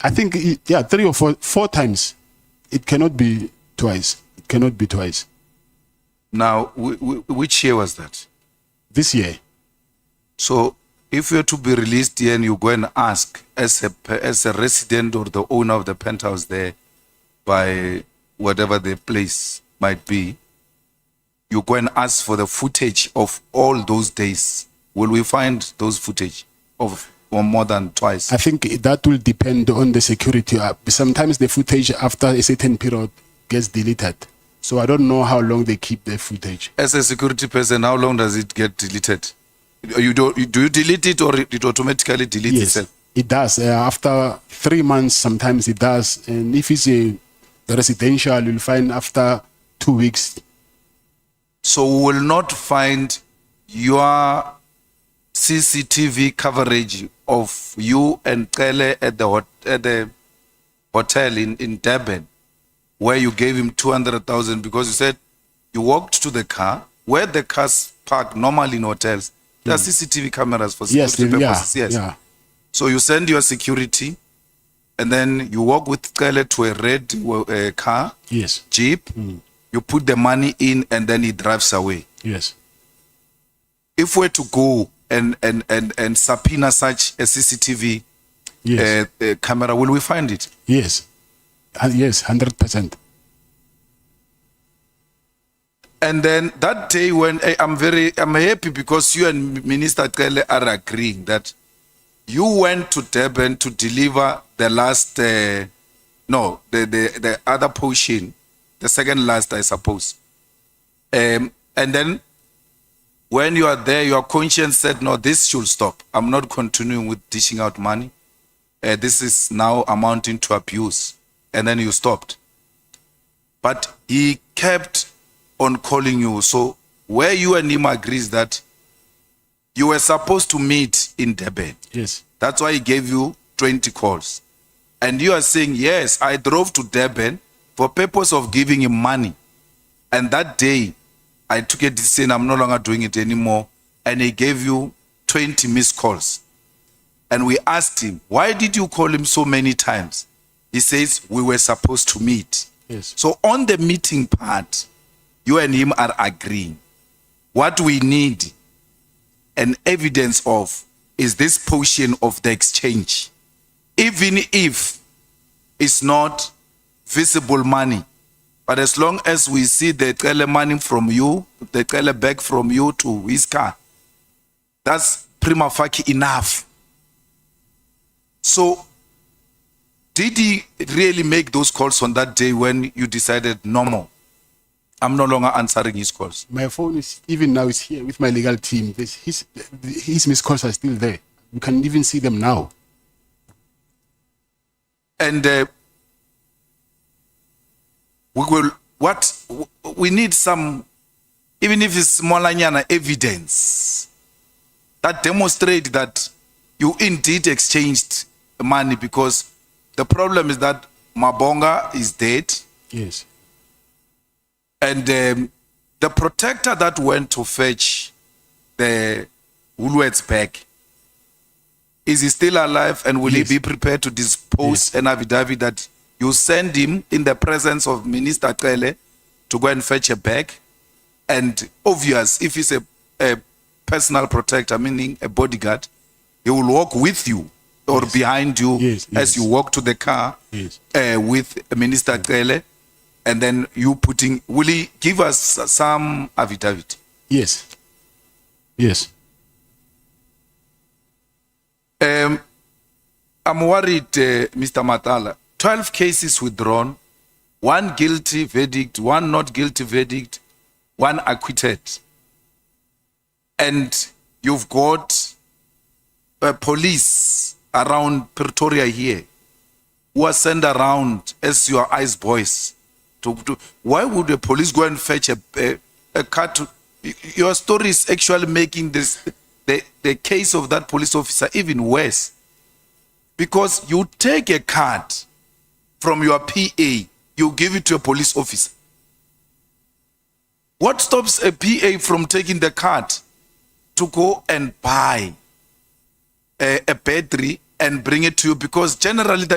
I think, yeah, 3 or 4 times. It cannot be twice. It cannot be twice. Now, which year was that? This year. So, if you're to be released here and you go and ask as a resident or the owner of the penthouse there, by whatever the place might be, you go and ask for the footage of all those days. Will we find those footage of or more than twice? I think that will depend on the security. Sometimes the footage after a certain period gets deleted. So I don't know how long they keep the footage. As a security person, how long does it get deleted? Do you delete it or it automatically deletes itself? It does. After 3 months, sometimes it does. And if it's a residential, you'll find after 2 weeks. So we will not find your CCTV coverage of you and Cele at the hotel in Durban, where you gave him 200,000 because you said you walked to the car, where the cars park normally in hotels. There are CCTV cameras for security purposes. Yes. Yeah. So you send your security, and then you walk with Cele to a red car, Yes. Jeep. You put the money in, and then he drives away. Yes. If we're to go and subpoena such a CCTV camera, will we find it? Yes. Yes, 100%. And then that day when I'm happy because you and Minister Cele are agreeing that you went to Durban to deliver the last, the other portion, the second last, I suppose. And then when you are there, your conscience said, no, this should stop. I'm not continuing with dishing out money. This is now amounting to abuse. And then you stopped. But he kept on calling you. So where you and him agrees that you were supposed to meet in Durban. Yes. That's why he gave you 20 calls. And you are saying, yes, I drove to Durban for purpose of giving him money. And that day, I took a decision, I'm no longer doing it anymore. And he gave you 20 missed calls. And we asked him, why did you call him so many times? He says, we were supposed to meet. Yes. So on the meeting part, you and him are agreeing. What we need an evidence of is this portion of the exchange. Even if it's not visible money, but as long as we see the Cele money from you, the Cele bag from you to his car, that's prima facie enough. So, did he really make those calls on that day when you decided, no more, I'm no longer answering his calls? My phone is, even now, is here with my legal team. His missed calls are still there. You can even see them now. And we need some, even if it's smallanyana evidence that demonstrate that you indeed exchanged money, because the problem is that Mabonga is dead. Yes. And the protector that went to fetch the Woolworths bag, is he still alive, and will he be prepared to dispose an affidavit that you send him in the presence of Minister Cele to go and fetch a bag? And obvious, if he's a personal protector, meaning a bodyguard, he will walk with you or behind you as you walk to the car with Minister Cele, and then you putting, will he give us some affidavit? Yes. Yes. I'm worried, Mr. Matlala. 12 cases withdrawn, 1 guilty verdict, 1 not guilty verdict, 1 acquitted. And you've got police around Pretoria here who are sent around as your eyes boys. Why would the police go and fetch a car? Your story is actually making this the case of that police officer even worse, because you take a card from your PA, you give it to a police officer. What stops a PA from taking the card to go and buy a battery and bring it to you? Because generally that